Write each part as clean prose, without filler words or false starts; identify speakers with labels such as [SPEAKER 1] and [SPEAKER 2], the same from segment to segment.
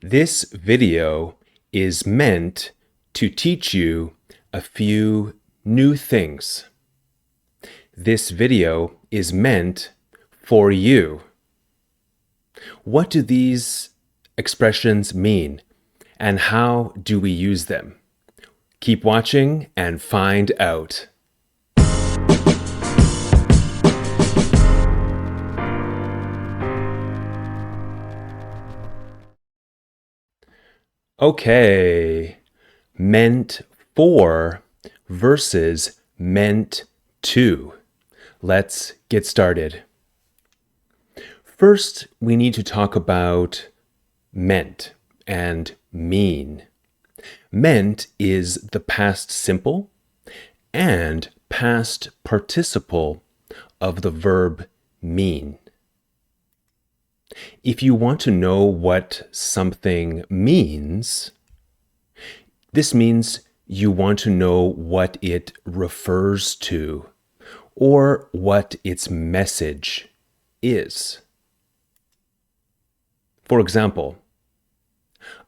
[SPEAKER 1] This video is meant to teach you a few new things. This video is meant for you. What do these expressions mean, and how do we use them? Keep watching and find out. Okay, meant for versus meant to. Let's get started. First, we need to talk about meant and mean. Meant is the past simple and past participle of the verb mean. If you want to know what something means, this means you want to know what it refers to or what its message is. For example,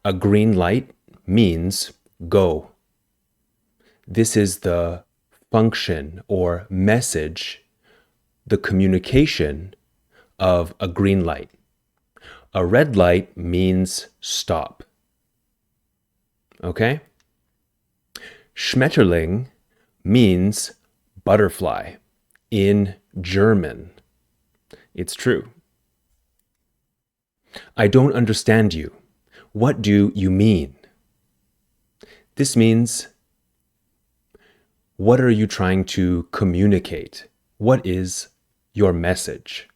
[SPEAKER 1] a green light means go. This is the function or message, the communication of a green light. A red light means stop. Okay? Schmetterling means butterfly in German. It's true. I don't understand you. What do you mean? This means, what are you trying to communicate? What is your message?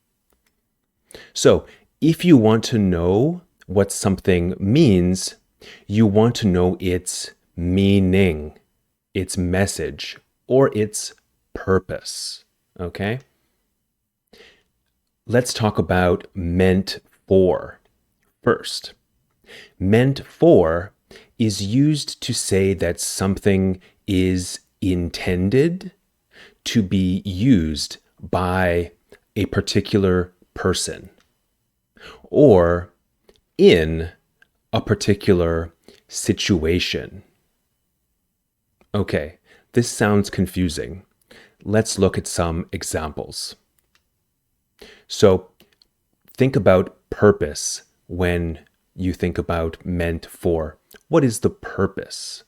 [SPEAKER 1] So, if you want to know what something means, you want to know its meaning, its message, or its purpose. Okay? Let's talk about meant for first. Meant for is used to say that something is intended to be used by a particular person or in a particular situation. Okay, this sounds confusing. Let's look at some examples. So, think about purpose when you think about meant for. What is the purpose?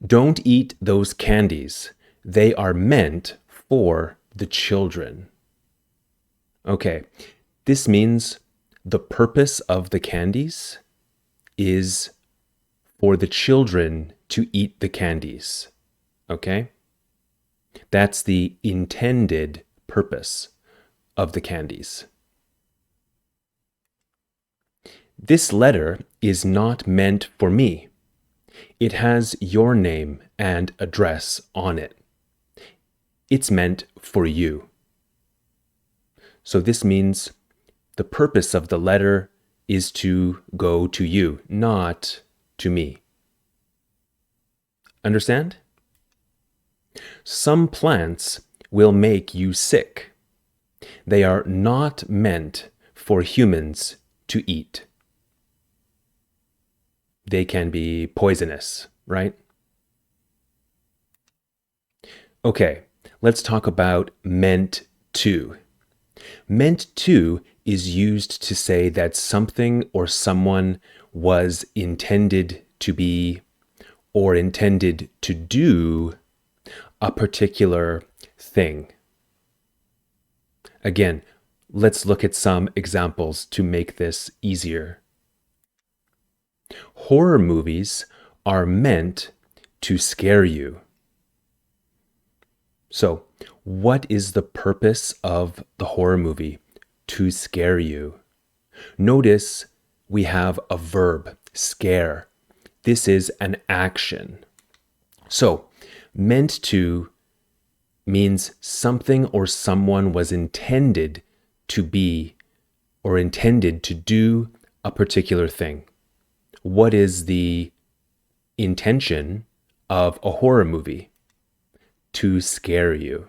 [SPEAKER 1] Don't eat those candies. They are meant for the children. Okay, this means the purpose of the candies is for the children to eat the candies. Okay? That's the intended purpose of the candies. This letter is not meant for me. It has your name and address on it. It's meant for you. So this means the purpose of the letter is to go to you, not to me. Understand? Some plants will make you sick. They are not meant for humans to eat. They can be poisonous, right? Okay, let's talk about meant to. Meant to is used to say that something or someone was intended to be or intended to do a particular thing. Again, let's look at some examples to make this easier. Horror movies are meant to scare you. So, what is the purpose of the horror movie? To scare you. Notice we have a verb, scare. This is an action. So, meant to means something or someone was intended to be or intended to do a particular thing. What is the intention of a horror movie? To scare you.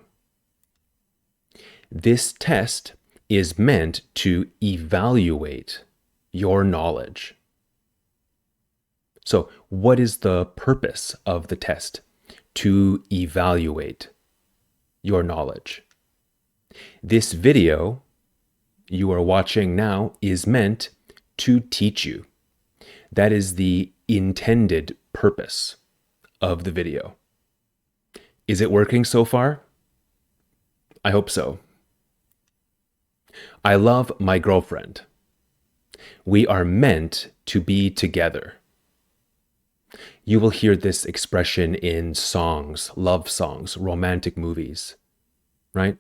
[SPEAKER 1] This test is meant to evaluate. your knowledge. So, what is the purpose of the test? To evaluate your knowledge. This video you are watching now is meant to teach you. That is the intended purpose of the video. Is it working so far? I hope so. I love my girlfriend. We are meant to be together. You will hear this expression in songs, love songs, romantic movies, right?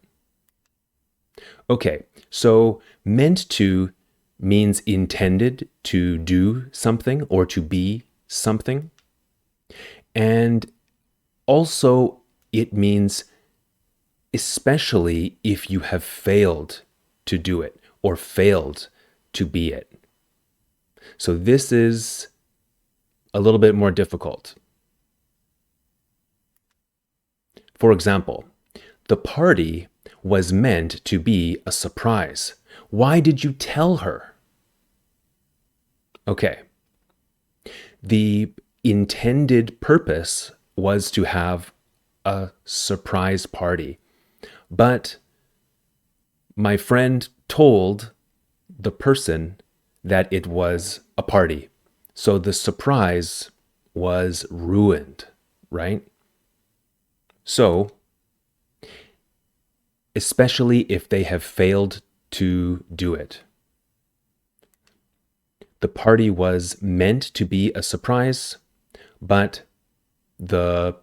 [SPEAKER 1] Okay, so meant to means intended to do something or to be something. And also it means especially if you have failed to do it or failed to be it. So this is a little bit more difficult. For example, the party was meant to be a surprise. Why did you tell her? Okay. The intended purpose was to have a surprise party. But my friend told the person that it was a party. So the surprise was ruined, right? So, especially if they have failed to do it. The party was meant to be a surprise, but the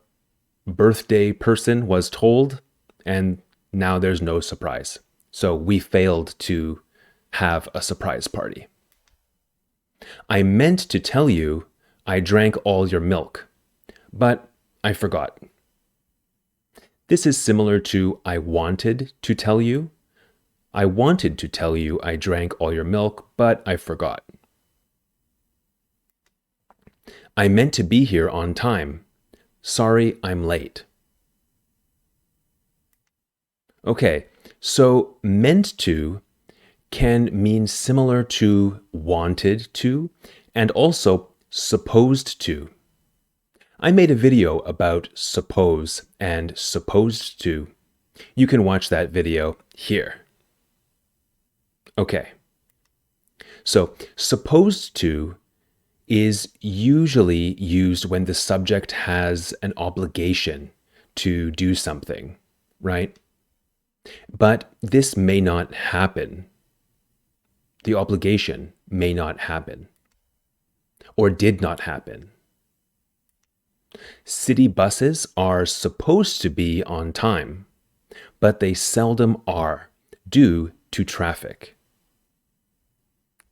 [SPEAKER 1] birthday person was told, and now there's no surprise. So we failed to have a surprise party. I meant to tell you I drank all your milk, but I forgot. This is similar to I wanted to tell you. I wanted to tell you I drank all your milk, but I forgot. I meant to be here on time. Sorry, I'm late. Okay, so meant to can mean similar to wanted to and also supposed to. I made a video about suppose and supposed to. You can watch that video here. Okay. So supposed to is usually used when the subject has an obligation to do something, right? But this may not happen. The obligation may not happen or did not happen. City buses are supposed to be on time, but they seldom are due to traffic.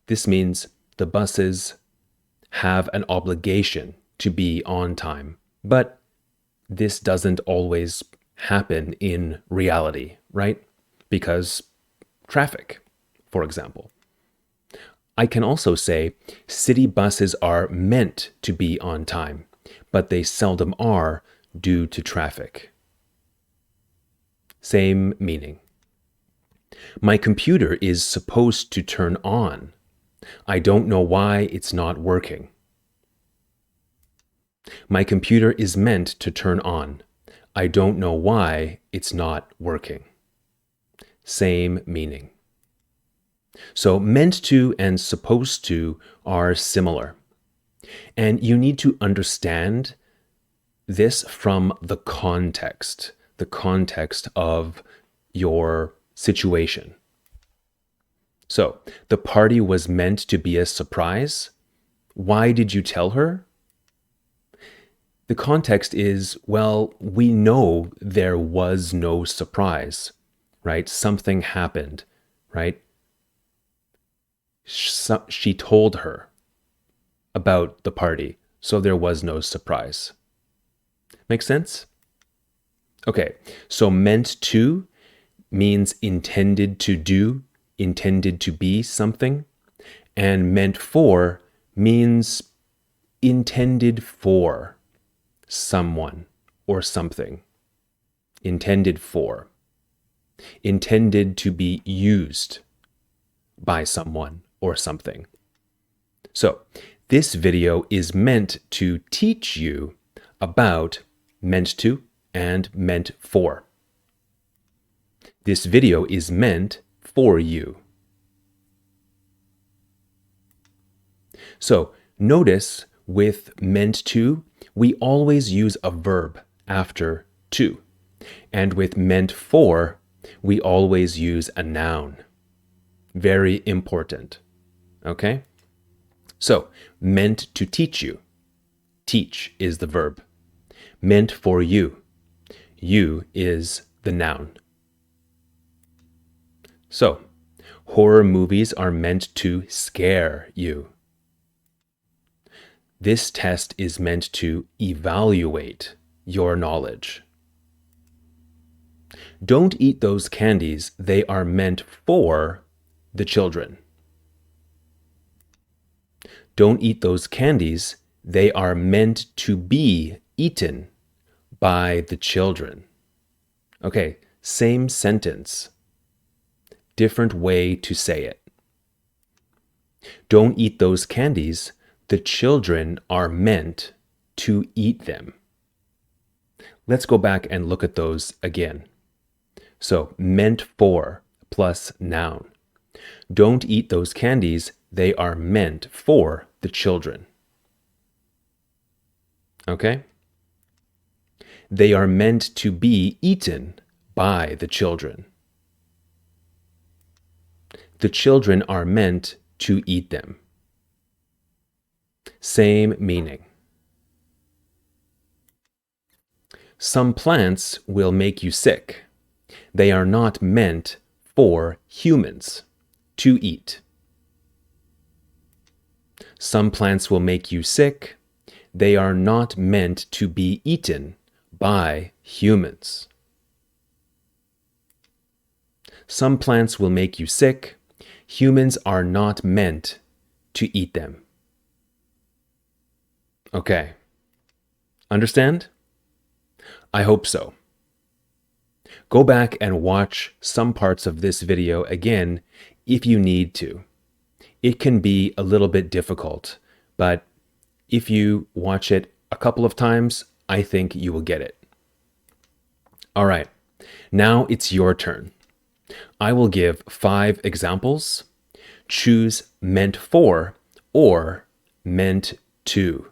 [SPEAKER 1] This means the buses have an obligation to be on time, but this doesn't always happen in reality, right? Because traffic, for example. I can also say city buses are meant to be on time, but they seldom are due to traffic. Same meaning. My computer is supposed to turn on. I don't know why it's not working. My computer is meant to turn on. I don't know why it's not working. Same meaning. So meant to and supposed to are similar. And you need to understand this from the context of your situation. So the party was meant to be a surprise. Why did you tell her? The context is, well, we know there was no surprise, right? Something happened, right? She told her about the party, so there was no surprise. Make sense? Okay, so meant to means intended to do, intended to be something, and meant for means intended for someone or something. Intended for. Intended to be used by someone or something. So this video is meant to teach you about meant to and meant for. This video is meant for you. So notice with meant to, we always use a verb after to. And with meant for, we always use a noun. Very important. Okay? So, meant to teach you. Teach is the verb. Meant for you. You is the noun. So, horror movies are meant to scare you. This test is meant to evaluate your knowledge. Don't eat those candies. They are meant for the children. Don't eat those candies. They are meant to be eaten by the children. Okay, same sentence. Different way to say it. Don't eat those candies. The children are meant to eat them. Let's go back and look at those again. So, meant for plus noun. Don't eat those candies. They are meant for the children. Okay? They are meant to be eaten by the children. The children are meant to eat them. Same meaning. Some plants will make you sick. They are not meant for humans to eat. Some plants will make you sick. They are not meant to be eaten by humans. Some plants will make you sick. Humans are not meant to eat them. Okay. Understand? I hope so. Go back and watch some parts of this video again if you need to. It can be a little bit difficult, but if you watch it a couple of times, I think you will get it. All right, now it's your turn. I will give 5 examples. Choose meant for or meant to.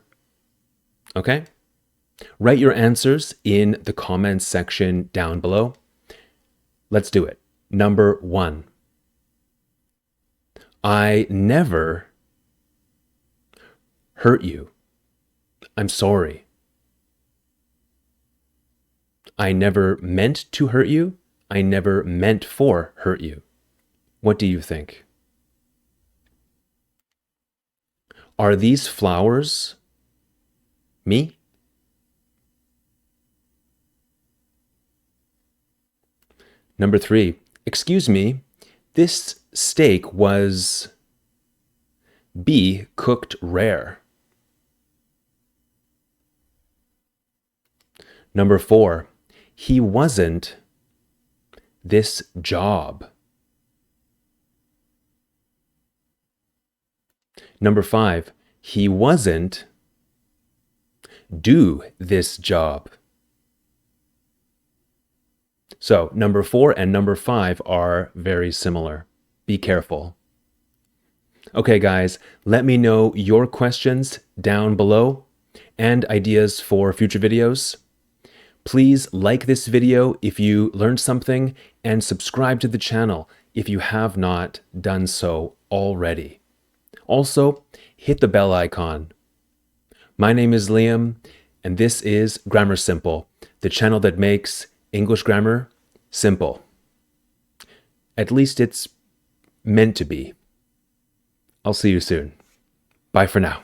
[SPEAKER 1] Okay? Write your answers in the comments section down below. Let's do it. Number 1. I never hurt you. I'm sorry. I never meant to hurt you. I never meant for hurt you. What do you think? Are these flowers me? Number 3. Excuse me, this steak was B, cooked rare. Number 4. He wasn't this job. Number 5. He wasn't do this job. So number 4 and number 5 are very similar. Be careful. Okay, guys, let me know your questions down below and ideas for future videos. Please like this video if you learned something and subscribe to the channel if you have not done so already. Also, hit the bell icon. My name is Liam, and this is Grammar Simple, the channel that makes English grammar simple. At least it's meant to be. I'll see you soon. Bye for now.